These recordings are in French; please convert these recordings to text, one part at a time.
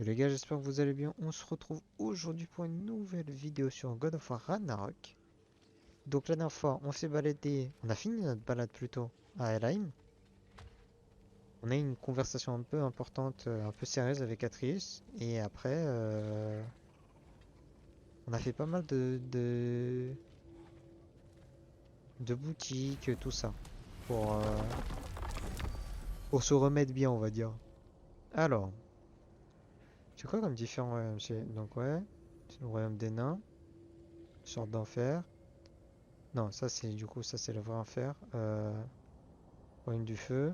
Et les gars, j'espère que vous allez bien. On se retrouve aujourd'hui pour une nouvelle vidéo sur God of War Ragnarok. Donc la dernière fois, on s'est baladé, on a fini notre balade plutôt à Helheim. On a eu une conversation un peu importante, un peu sérieuse avec Atreus. Et après, on a fait pas mal de boutiques, tout ça. Pour, euh, pour se remettre bien, on va dire. Alors, c'est quoi comme différents royaumes? Donc ouais, c'est le royaume des nains, sorte d'enfer. Non, ça c'est du coup, ça c'est le vrai enfer. Royaume du feu,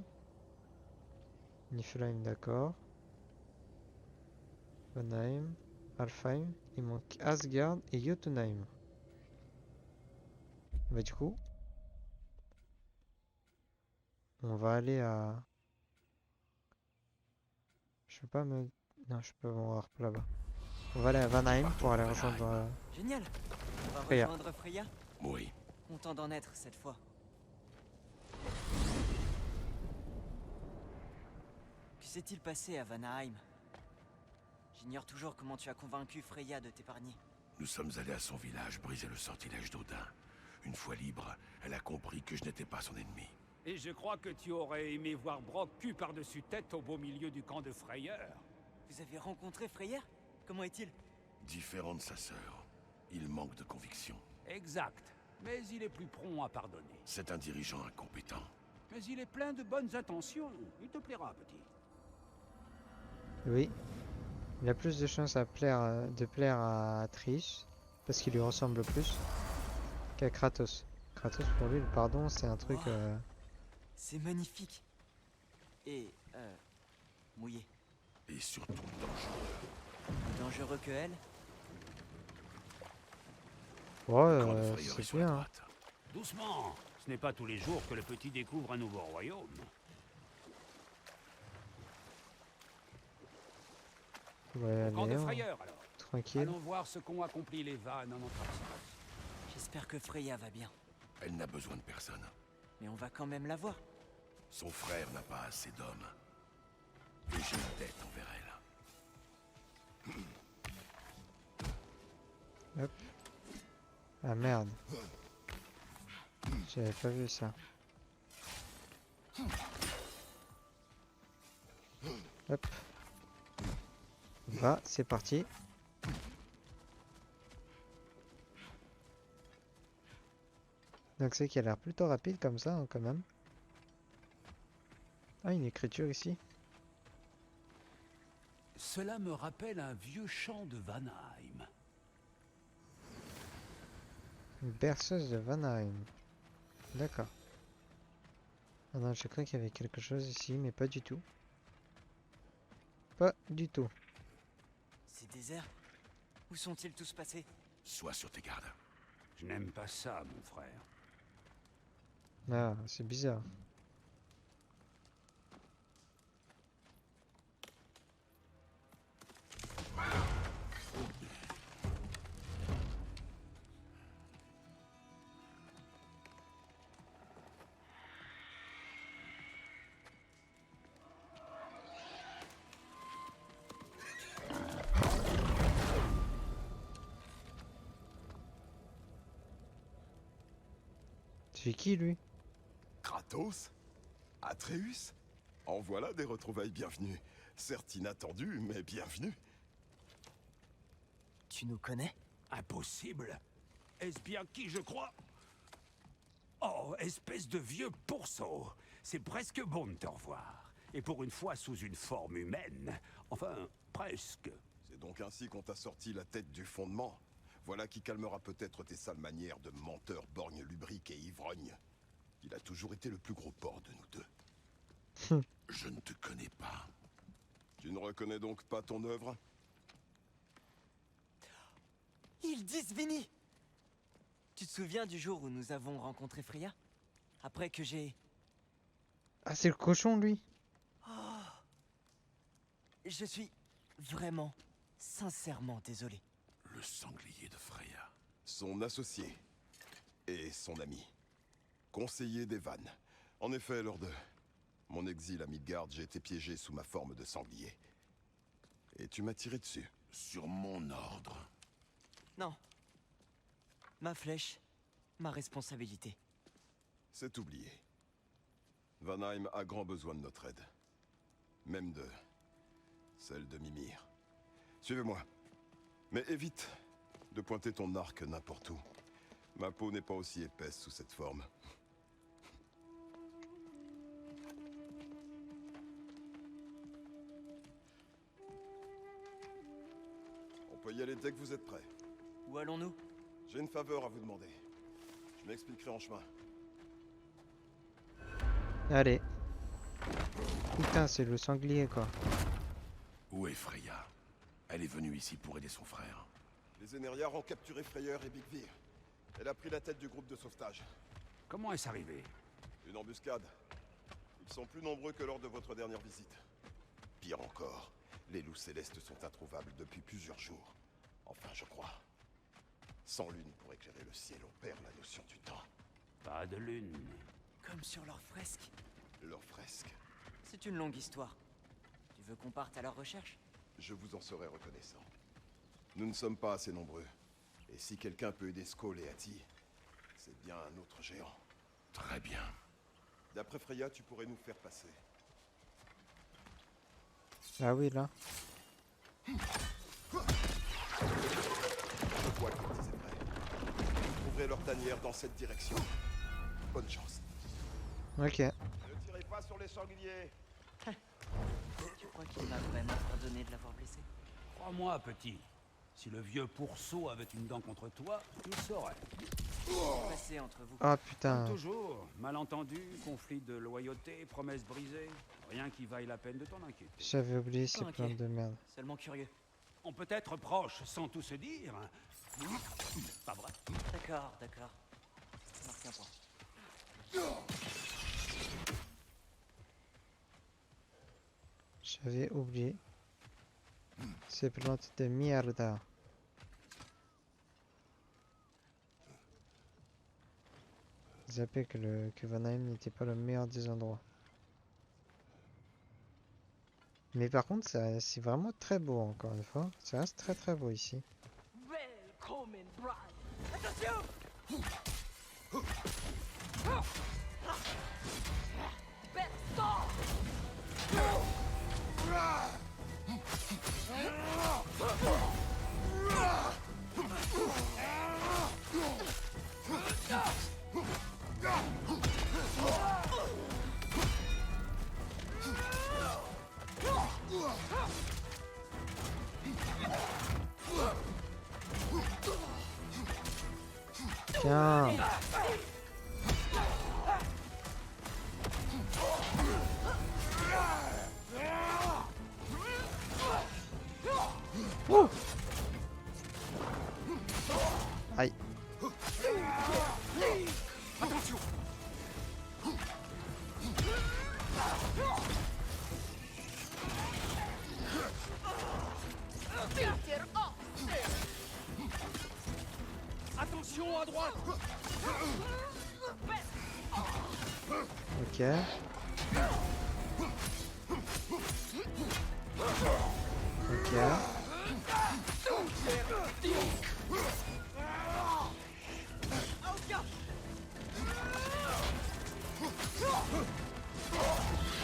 Niflheim, d'accord. Vanheim, Alfheim. Il manque Asgard et Jotunheim. Bah du coup, on va aller à... Je peux pas me... Non, je peux voir là-bas. On va aller à Vanheim Partons pour aller pour Valheim. rejoindre Génial. On va Freya. rejoindre Freya. Oui. Content d'en être cette fois. Que s'est-il passé à Vanaheim? J'ignore toujours comment tu as convaincu Freya de t'épargner. Nous sommes allés à son village briser le sortilège d'Odin. Une fois libre, elle a compris que je n'étais pas son ennemi. Et je crois que tu aurais aimé voir Brock cul par-dessus tête au beau milieu du camp de Freyeur. Vous avez rencontré Freya? Comment est-il? Différent de sa sœur, il manque de conviction. Exact. Mais il est plus prompt à pardonner. C'est un dirigeant incompétent. Mais il est plein de bonnes intentions. Il te plaira, petit. Oui, il a plus de chances de plaire à Trish, parce qu'il lui ressemble plus, qu'à Kratos. Kratos, pour lui, le pardon, c'est un truc... Wow, c'est magnifique. Et, mouillé. Et surtout dangereux. Plus dangereux que elle? Ouais, Le camp de Freyeur est c'est sur la bien, hein. droite. Doucement. Ce n'est pas tous les jours que le petit découvre un nouveau royaume. Ouais, Au camp allez, de hein, Freyeur, alors. tranquille. Allons voir ce qu'ont accompli les vannes en notre absence. J'espère que Freya va bien. Elle n'a besoin de personne. Mais on va quand même la voir. Son frère n'a pas assez d'hommes. Et j'ai une dette envers elle. Hop. Ah merde. J'avais pas vu ça. Hop. Va, c'est parti. Donc c'est qu'il a l'air plutôt rapide comme ça, hein, quand même. Ah, une écriture ici. Cela me rappelle un vieux chant de Vanaheim. Une berceuse de Vanheim. D'accord. Ah non, je crois qu'il y avait quelque chose ici, mais pas du tout. Pas du tout. C'est désert. Où sont-ils tous passés? Sois sur tes gardes. Je n'aime pas ça, mon frère. Ah, c'est bizarre. C'est qui lui? Kratos? Atreus? En voilà des retrouvailles bienvenues. Certes inattendues, mais bienvenues. Tu nous connais? Impossible. Est-ce bien qui je crois? Oh, espèce de vieux pourceau. C'est presque bon de te revoir. Et pour une fois sous une forme humaine. Enfin, presque. C'est donc ainsi qu'on t'a sorti la tête du fondement. Voilà qui calmera peut-être tes sales manières de menteur, borgne, lubrique et ivrogne. Il a toujours été le plus gros porc de nous deux. Je ne te connais pas. Tu ne reconnais donc pas ton œuvre? Ils disent Vini! Tu te souviens du jour où nous avons rencontré Freya? Après que j'ai... Ah, c'est le cochon lui? Oh, je suis vraiment, sincèrement désolé. Le sanglier de Freya. Son associé. Et son ami. Conseiller des vannes. En effet, lors de mon exil à Midgard, j'ai été piégé sous ma forme de sanglier. Et tu m'as tiré dessus. Sur mon ordre. Non. Ma flèche, ma responsabilité. C'est oublié. Vanheim a grand besoin de notre aide. Même de... celle de Mimir. Suivez-moi. Mais évite de pointer ton arc n'importe où. Ma peau n'est pas aussi épaisse sous cette forme. On peut y aller dès que vous êtes prêts. Où allons-nous? J'ai une faveur à vous demander. Je m'expliquerai en chemin. Allez. Putain, c'est le sanglier quoi. Où est Freya? Elle est venue ici pour aider son frère. Les Énériards ont capturé Freyr et Bigvir. Elle a pris la tête du groupe de sauvetage. Comment est-ce arrivé? Une embuscade. Ils sont plus nombreux que lors de votre dernière visite. Pire encore, les loups célestes sont introuvables depuis plusieurs jours. Enfin, je crois. Sans lune pour éclairer le ciel, on perd la notion du temps. Pas de lune. Comme sur leur fresque. Leurs fresques. C'est une longue histoire. Tu veux qu'on parte à leur recherche? Je vous en serai reconnaissant. Nous ne sommes pas assez nombreux. Et si quelqu'un peut aider Skoll et Ati, c'est bien un autre géant. Très bien. D'après Freya, tu pourrais nous faire passer. Ah oui, là. Je vois qu'ils disaient vrai. Ouvrez leur tanière dans cette direction. Bonne chance. Ok. Ne tirez pas sur les sangliers. Tu crois qu'il m'a vraiment pardonné de l'avoir blessé? Crois-moi, petit. Si le vieux pourceau avait une dent contre toi, tu le saurais. Passez entre vous. Ah putain. Toujours. Malentendu, conflit de loyauté, promesses brisées. Rien qui vaille la peine de t'en inquiéter. J'avais oublié ces Ok. plantes de merde. Seulement curieux. On peut être proche sans tout se dire. Pas vrai. D'accord, d'accord. Marque un point. J'avais oublié ces plantes de mierda. Zappé que Vanheim n'était pas le meilleur des endroits. Mais par contre, c'est vraiment très beau encore une fois. Ça reste très très beau ici. Willkommen, Bride. Attention! Best off! Tiens. Ouh. Aïe. Attention à droite. Ok. Ok.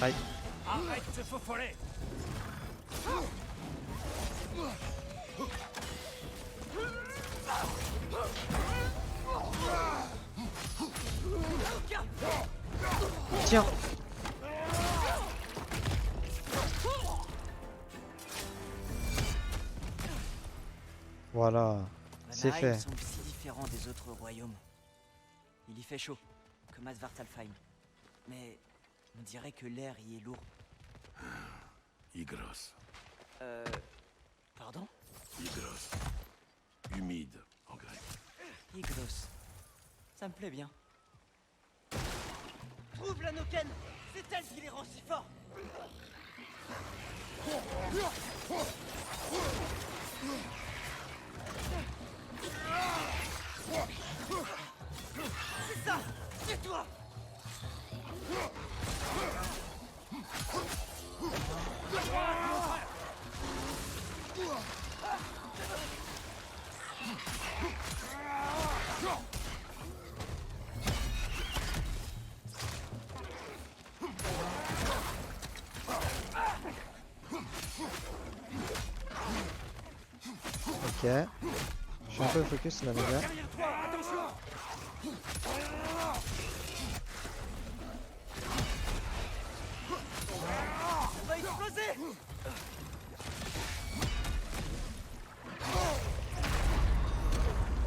Aïe. Arrête ce faux follet. Tiens. Voilà. C'est Vanheim fait. semble si différent des autres royaumes. Il y fait chaud, comme à Svartalfheim. Mais on dirait que l'air y est lourd. Ygros. Pardon? Ygros. Humide, en grec. Yglos. Ça me plaît bien. Trouve la Noken! C'est elle qui les rend si forts! C'est ça! C'est toi! Ok. Je suis un peu focus là, les gars. Derrière toi, attention! On va exploser!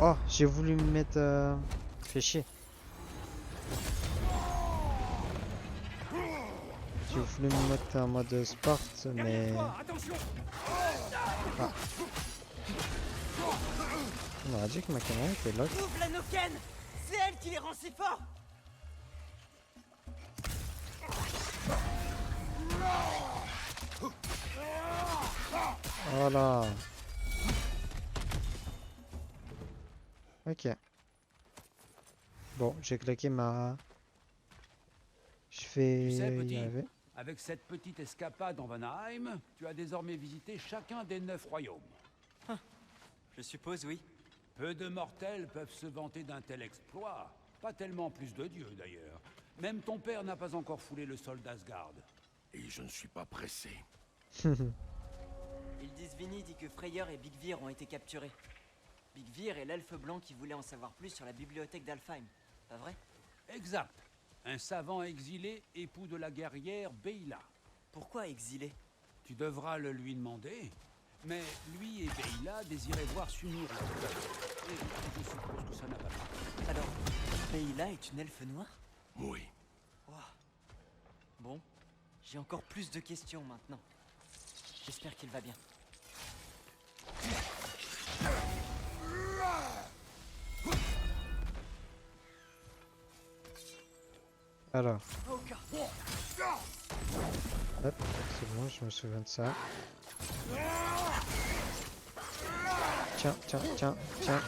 Oh, j'ai voulu me mettre... Fait chier. J'ai voulu me mettre en mode sport, mais... Derrière toi, attention! On aurait dit que ma caméra était lock. Ouvre la Noken! C'est elle qui les rend si forts! Voilà. Ok. Bon, j'ai claqué ma... Je vais Tu sais, y petit, arriver. avec cette petite escapade en Vanaheim, tu as désormais visité chacun des 9 royaumes. Je suppose, oui. Peu de mortels peuvent se vanter d'un tel exploit. Pas tellement plus de dieux, d'ailleurs. Même ton père n'a pas encore foulé le sol d'Asgard. Et je ne suis pas pressé. Hildisvini dit que Freyr et Bigvir ont été capturés. Bigvir est l'elfe blanc qui voulait en savoir plus sur la bibliothèque d'Alfheim. Pas vrai? Exact. Un savant exilé, époux de la guerrière Beyla. Pourquoi exilé? Tu devras le lui demander. Mais lui et Beyla désiraient voir s'unir leurs cœurs. Et je suppose que ça n'a pas marché. Alors, Beyla est une elfe noire? Oui. Ouah. Bon, j'ai encore plus de questions maintenant. J'espère qu'il va bien. Alors, Hawka. hop, c'est bon, je me souviens de ça. Tiens, tiens, tiens, tiens.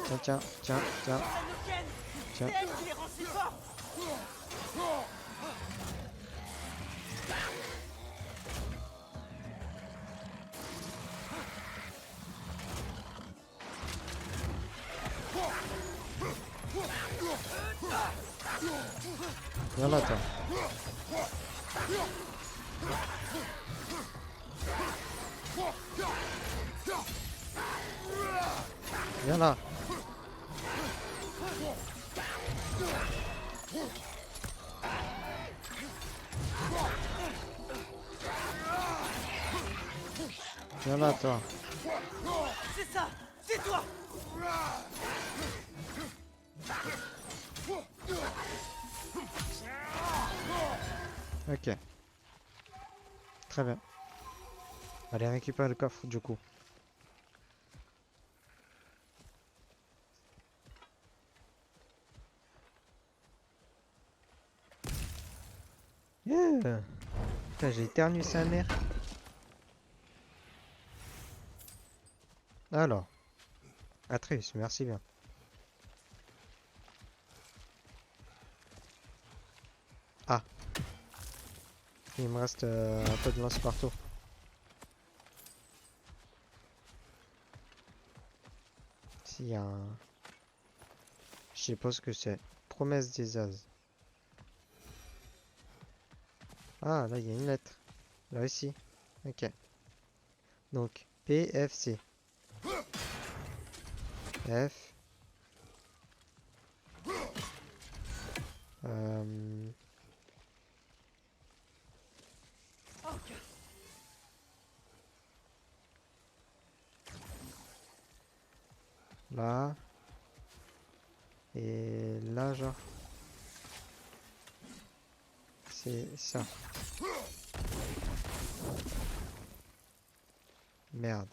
Tiens, tiens, tiens, tiens. La Noken! Tiens. C'est elle qui les rend si forts! Viens là, toi. Viens là. Viens là, toi. C'est ça! C'est toi! Ok. Très bien. Allez, récupérer le coffre, du coup. Yeah. Putain, j'ai éternué sa mère. Alors. Atreus, merci bien. Ah. Il me reste un peu de lance-marteau. S'il y a un... Je sais pas ce que c'est. Promesse des As. Ah, là, il y a une lettre. Là aussi. Ok. Donc, PFC. F. Là. Et là, genre. C'est ça. Merde.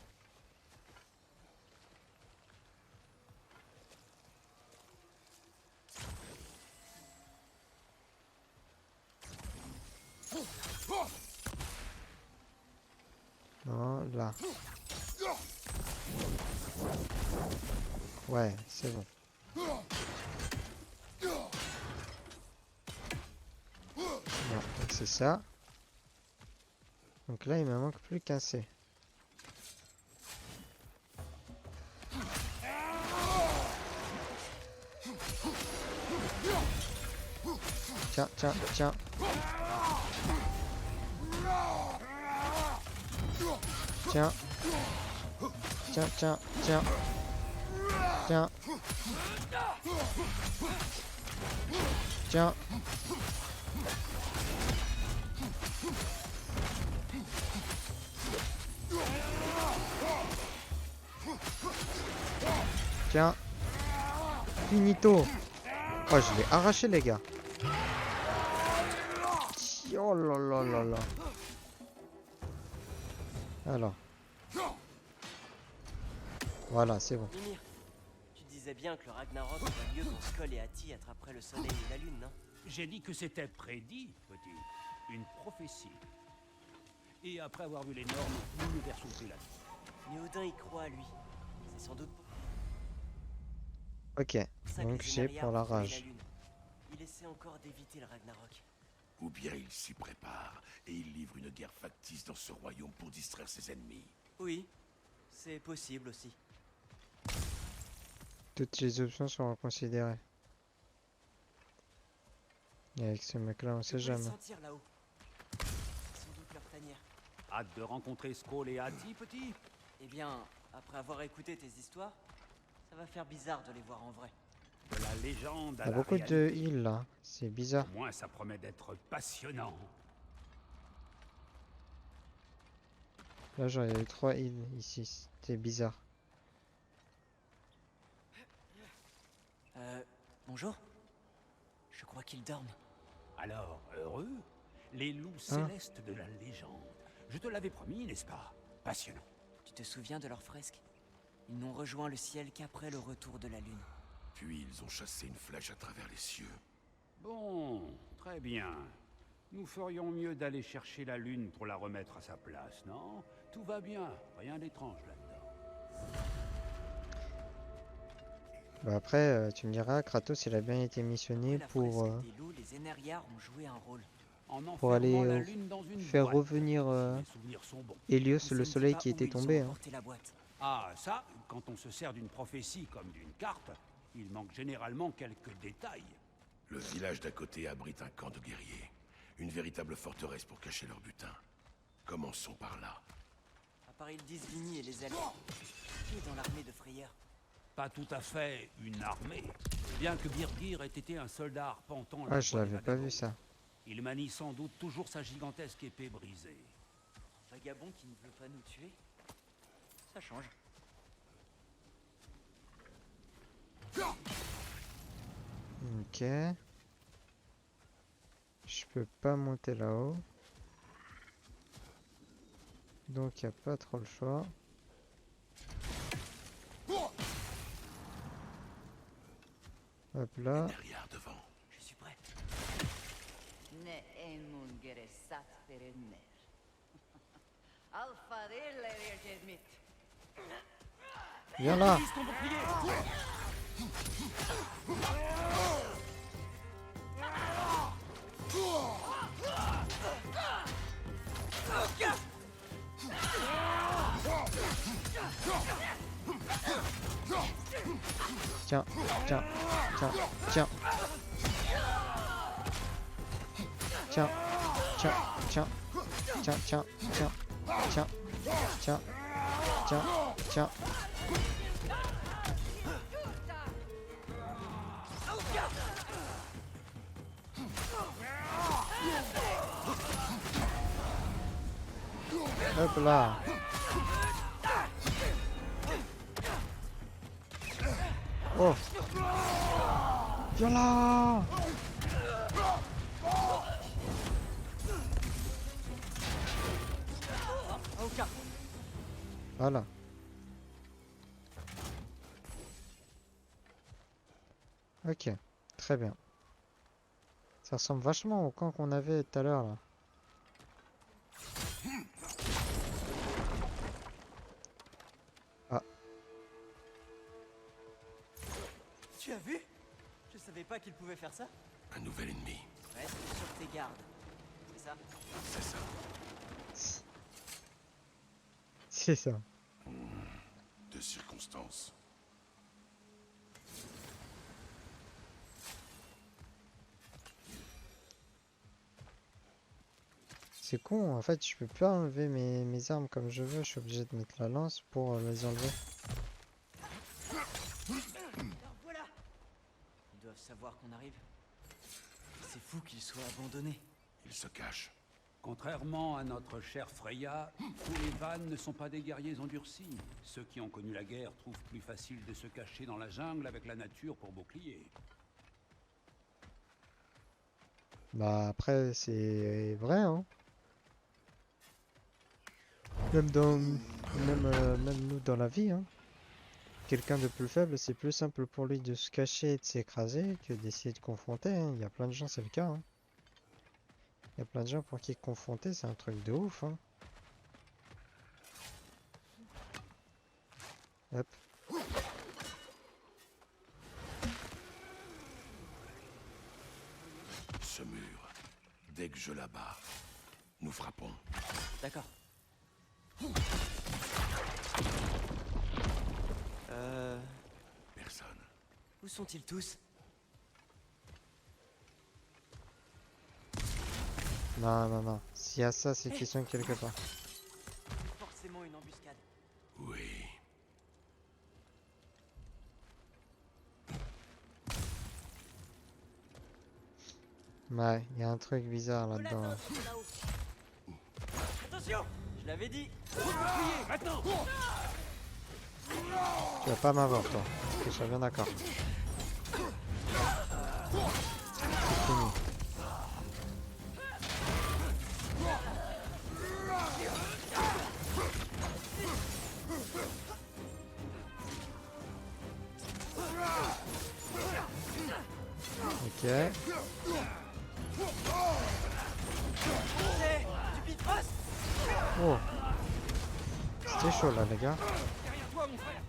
Non, là. Ouais, c'est bon. Non, donc c'est ça. Donc là, il me manque plus qu'un C. Tiens, tiens, tiens. Tiens. Tiens, tiens, tiens. Tiens. Tiens. Tiens. Finito. Oh, je l'ai arraché, les gars. Oh là là là là. Alors. Voilà, c'est bon. Mimir, tu disais bien que le Ragnarok aura lieu quand Skoll et Hati attraperaient le soleil et la lune, non? J'ai dit que c'était prédit, petit. Une prophétie. Et après avoir vu les normes, nous nous versons plus là-dessus. Mais Odin y croit à lui. C'est sans doute Ok, pour ça que donc les j'ai Émériens pour la ont trouvé rage. lune. Il essaie encore d'éviter le Ragnarok. Ou bien il s'y prépare et il livre une guerre factice dans ce royaume pour distraire ses ennemis. Oui, c'est possible aussi. Toutes les options seront considérées. Et avec ce mec-là, on Je sait peux les jamais. sentir là-haut. C'est sans doute leur tanière. Hâte de rencontrer Skoll et Hati, petit. Eh bien, après avoir écouté tes histoires, ça va faire bizarre de les voir en vrai. De la légende Il à y a la beaucoup de réalité. heal là, c'est bizarre. Au moins, ça promet d'être passionnant. Là, genre, il y a eu 3 heals ici, c'était bizarre. Bonjour? Je crois qu'ils dorment. Alors, heureux? Les loups célestes de la légende. Je te l'avais promis, n'est-ce pas? Passionnant. Tu te souviens de leurs fresques? Ils n'ont rejoint le ciel qu'après le retour de la lune. Puis ils ont chassé une flèche à travers les cieux. Bon, très bien. Nous ferions mieux d'aller chercher la lune pour la remettre à sa place, non? Tout va bien, rien d'étrange là-dedans. Bah après, tu me diras, Kratos, il a bien été missionné Après la pour fresque des loups, les Émériens ont joué un rôle. En Pour aller, enfermant la lune dans une faire boîte, revenir si mes souvenirs sont bons. Hélios, On le sait soleil pas qui où était ils ont tombé. Hein. emporté la boîte. Ah, ça, quand on se sert d'une prophétie comme d'une carte, il manque généralement quelques détails. Le village d'à côté abrite un camp de guerriers. Une véritable forteresse pour cacher leur butin. Commençons par là. À part Ildisvini et les elfes, qui est dans l'armée de Freyr? Pas tout à fait une armée, bien que Birgir ait été un soldat arpentant. Ah, je l'avais pas vu ça. Il manie sans doute toujours sa gigantesque épée brisée. Vagabond qui ne veut pas nous tuer? Ça change. Ok. Je peux pas monter là-haut. Donc il n'y a pas trop le choix. Hop là. Derrière, devant. Je suis prêt. Ne emungere satverenner. Alpha dille Viens là. Tiens, tiens, tiens, tiens. Tiens, tiens, tiens, tiens, tiens, tiens, tiens, tiens, tiens, tiens. Hop là. Oh. Viens là. Voilà. Ok, très bien. Ça ressemble vachement au camp qu'on avait tout à l'heure là. Ah, Tu as vu? Je savais pas qu'il pouvait faire ça. Un nouvel ennemi. Reste sur tes gardes. C'est ça? C'est ça. c'est ça. De circonstances. C'est con, en fait, je peux pas enlever mes armes comme je veux, je suis obligé de mettre la lance pour les enlever. Voilà. Ils doivent savoir qu'on arrive. C'est fou qu'ils soient abandonnés. Il se cache. Contrairement à notre chère Freya, tous les Vannes ne sont pas des guerriers endurcis. Ceux qui ont connu la guerre trouvent plus facile de se cacher dans la jungle avec la nature pour bouclier. Bah après, c'est vrai, hein. Même nous dans la vie, hein. Quelqu'un de plus faible, c'est plus simple pour lui de se cacher et de s'écraser que d'essayer de confronter, hein. Il y a plein de gens, c'est le cas, hein. Il y a plein de gens pour qui confronter, c'est un truc de ouf, hein. Hop. Ce mur, dès que je l'abats, nous frappons. D'accord. Personne. Où sont-ils tous? Non, non, non. S'il y a ça, c'est qu'ils sont quelque part. Forcément une embuscade. Oui. Ouais, il y a un truc bizarre là-dedans. Hein. Attention! Je l'avais dit! Maintenant! Tu vas pas m'avoir, toi. Que je sois bien d'accord. C'est fini. Ok. Du Bifrost! Oh. C'était chaud là, les gars. Derrière toi, mon frère!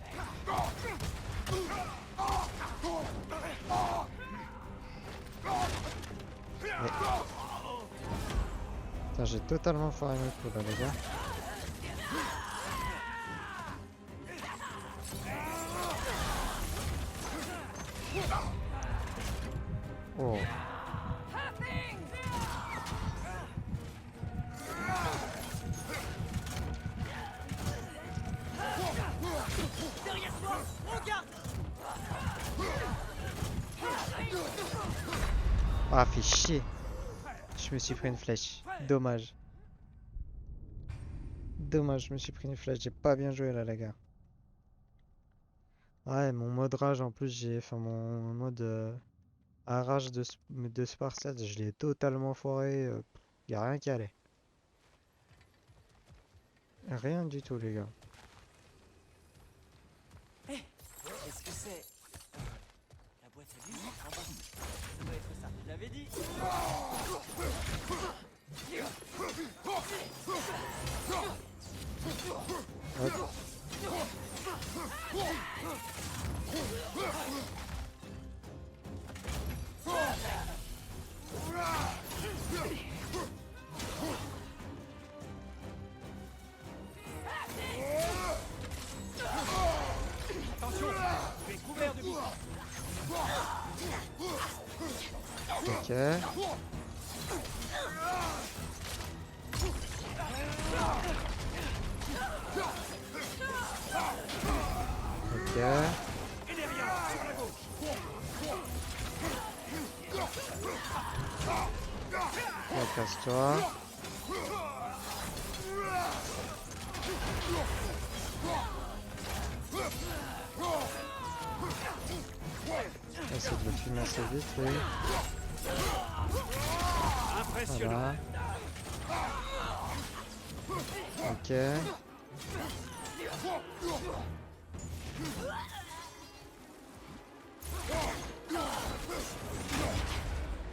Putain, j'ai totalement foiré mes coups là, les gars. Oh. Derrière toi! Regarde! Ah, fait chier. Je me suis pris une flèche. Dommage. Dommage, je me suis pris une flèche. J'ai pas bien joué là, les gars. Ouais, mon mode rage en plus, enfin mon mode rage de Spartiate, je l'ai totalement foiré. Y a rien qui allait. Rien du tout, les gars. Qu'est-ce que c'est? La boîte à lumière en bas. Ça doit être ça. Je l'avais dit! Hop. Attention! Tu es couvert de bouc. Ok. Ok. Et derrière, sur la gauche! Ouais, casse-toi. Essaye de le fumer assez vite, oui. Impressionnant! Voilà. Ok.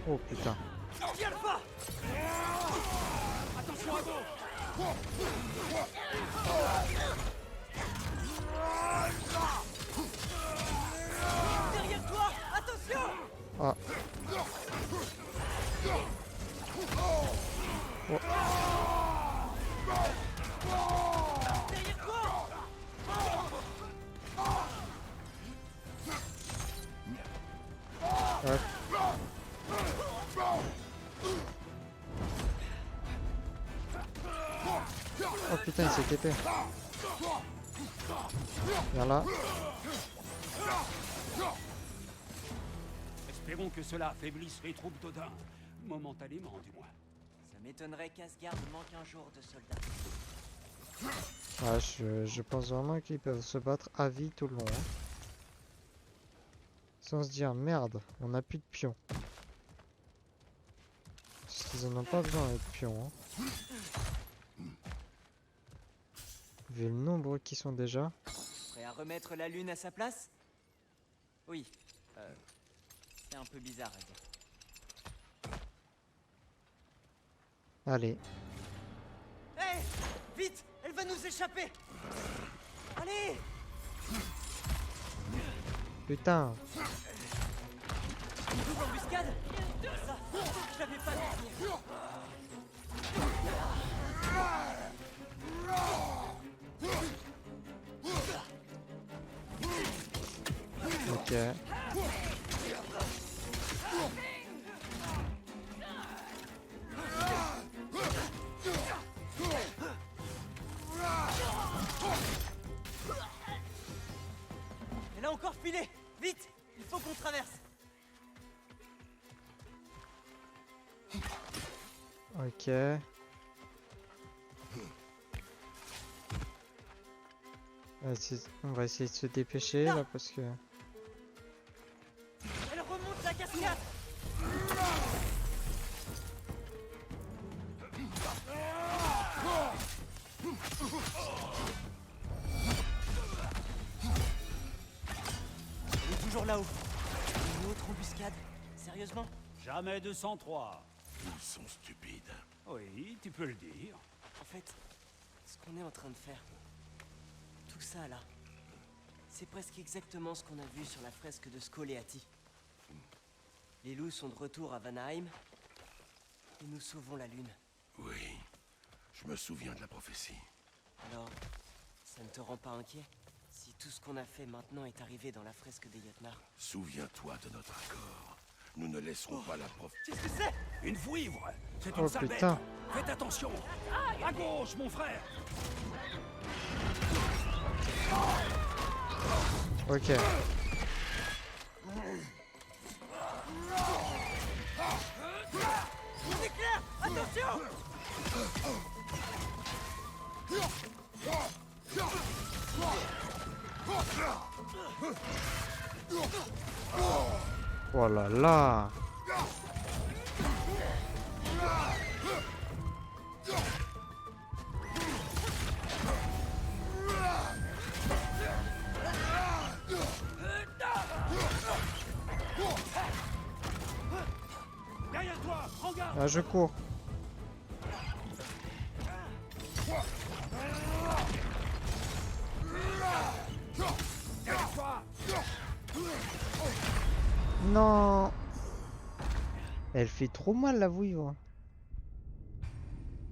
Oh putain. Tiens le pas! Attention à gauche! Derrière toi! Attention! Ah. Oh. Derrière toi! Hop. Oh putain, il s'est TP. Viens là. Espérons que cela affaiblisse les troupes d'Odin. Momentanément, du moins. Ça m'étonnerait qu'Asgard manque un jour de soldats. Ouais, je pense vraiment qu'ils peuvent se battre à vie tout le long. Hein. Sans se dire merde, on n'a plus de pions. Parce qu'ils en ont pas besoin de pions. Hein. Vu le nombre qui sont déjà. Prêt à remettre la lune à sa place? Oui. C'est un peu bizarre à dire. Allez. Hé! Vite! Elle va nous échapper! Allez! Putain. Une double embuscade? Ça, je l'avais pas vu venir. Ok. Elle a encore filé! Vite! Il faut qu'on traverse! Ok. On va essayer de se dépêcher là parce que... Elle remonte la cascade! Elle est toujours là-haut. Une autre embuscade? Sérieusement? Jamais 203. Ils sont stupides. Oui, tu peux le dire. En fait, ce qu'on est en train de faire, tout ça là, c'est presque exactement ce qu'on a vu sur la fresque de Scoleati. Les loups sont de retour à Vanaheim, et nous sauvons la lune. Oui, je me souviens de la prophétie. Alors, ça ne te rend pas inquiet? Si tout ce qu'on a fait maintenant est arrivé dans la fresque des Jotnar. Souviens-toi de notre accord. Nous ne laisserons pas la prophétie. Qu'est-ce que c'est? Une vouivre. C'est Oh, une sale bête. putain. Faites attention. À gauche, mon frère. Ok. C'est clair! Attention! Oh là là. Derrière toi, prends garde. Ah, je cours. Derrière toi. Non. Elle fait trop mal la Wyvern.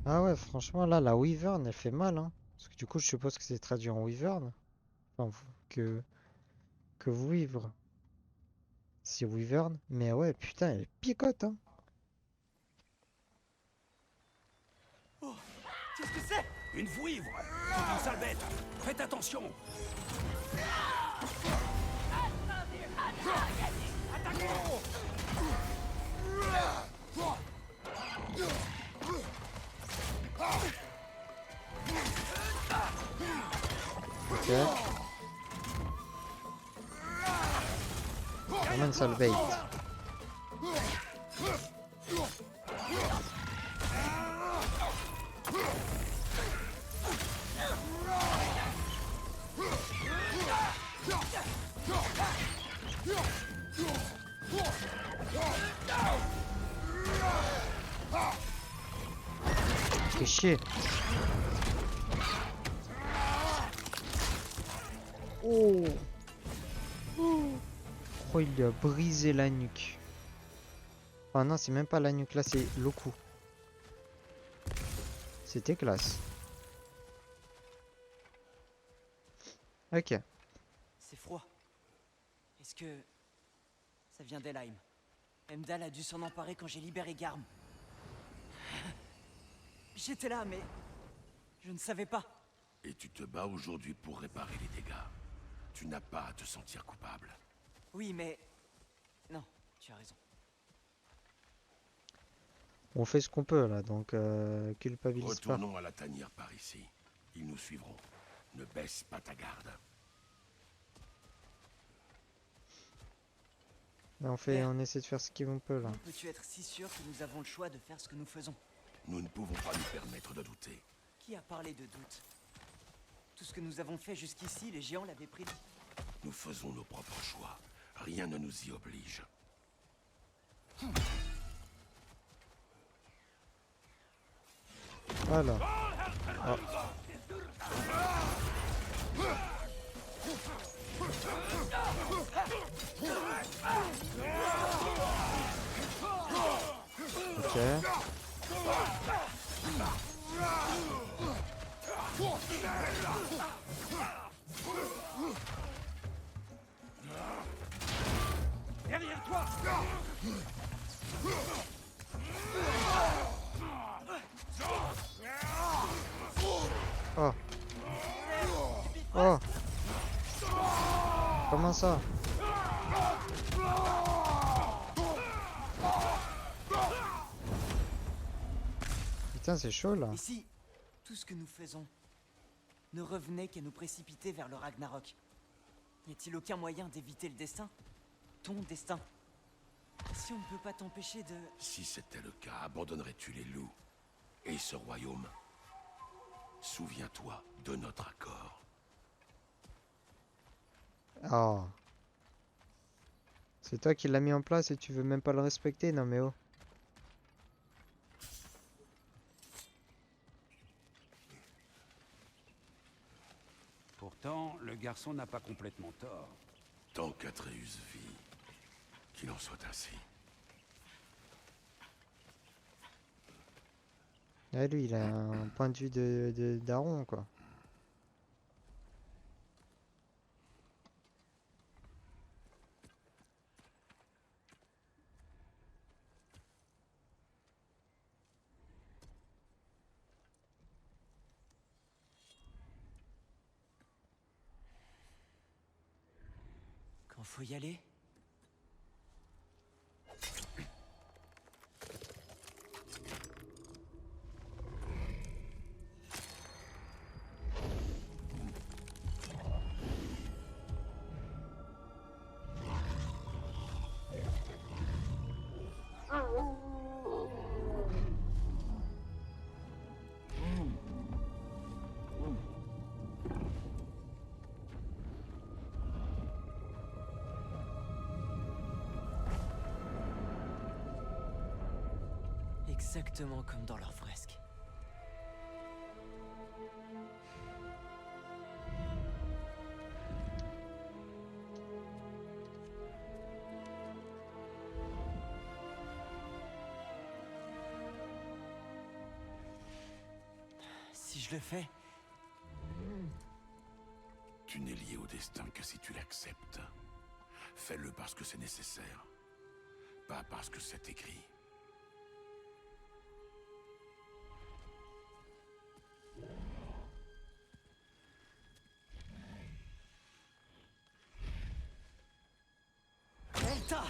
Ah ouais, franchement là, la Wyvern, elle fait mal, hein. Parce que du coup, je suppose que c'est traduit en Wyvern. Enfin, que Wyvre. C'est Wyvern. Mais ouais, putain, elle picote, hein. Qu'est-ce que c'est? Une vouivre. C'est une sale bête. Faites attention. Attaquons. Ok. Vraiment ça le bait. Fais chier. Oh. Oh, il lui a brisé la nuque. Oh non, c'est même pas la nuque là, c'est le cou. C'était classe. Ok. C'est froid. Est-ce que... ça vient d'Elheim? Heimdall a dû s'en emparer quand j'ai libéré Garm. J'étais là, mais... Je ne savais pas. Et tu te bats aujourd'hui pour réparer les dégâts. Tu n'as pas à te sentir coupable. Oui, mais... Non, tu as raison. On fait ce qu'on peut là, donc culpabilise pas. Retournons à la tanière par ici. Ils nous suivront. Ne baisse pas ta garde. Là, on essaie de faire ce qu'on peut là. Comment peux-tu être si sûr que nous avons le choix de faire ce que nous faisons? Nous ne pouvons pas nous permettre de douter. Qui a parlé de doute? Tout ce que nous avons fait jusqu'ici, les géants l'avaient prédit. Nous faisons nos propres choix. Rien ne nous y oblige. Voilà. Ah. Ok. Derrière toi! Oh. Oh. Comment ça? Putain, c'est chaud là. Et si tout ce que nous faisons ne revenait qu'à nous précipiter vers le Ragnarok? N'y a-t-il aucun moyen d'éviter le destin? Ton destin? Si on ne peut pas t'empêcher de... Si c'était le cas, abandonnerais-tu les loups et ce royaume? Souviens-toi de notre accord. Oh. C'est toi qui l'as mis en place et tu veux même pas le respecter? Non mais oh. Pourtant, le garçon n'a pas complètement tort. Tant qu'Atreus vit, qu'il en soit ainsi. Ah, lui, il a un point de vue de daron, quoi. Quand faut y aller? Exactement comme dans leur fresque. Si je le fais, Tu n'es lié au destin que si tu l'acceptes. Fais-le parce que c'est nécessaire, pas parce que c'est écrit. Elta!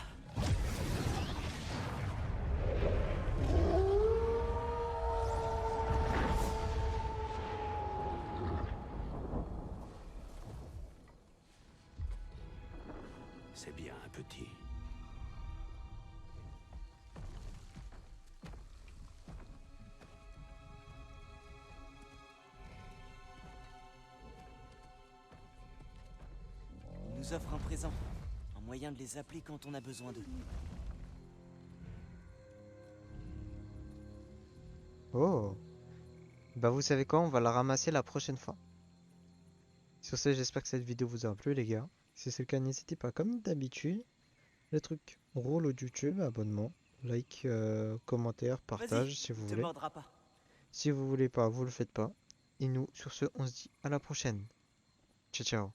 C'est bien, petit. Ils nous offrent un présent. Un moyen de les appeler quand on a besoin d'eux. Oh. Bah vous savez quoi, on va la ramasser la prochaine fois. Sur ce, j'espère que cette vidéo vous a plu les gars. Si c'est le cas, n'hésitez pas comme d'habitude. Le truc roule au YouTube, abonnement, like, commentaire, partage si vous te voulez. mordras pas. Si vous voulez pas, vous le faites pas. Et nous, sur ce, on se dit à la prochaine. Ciao ciao.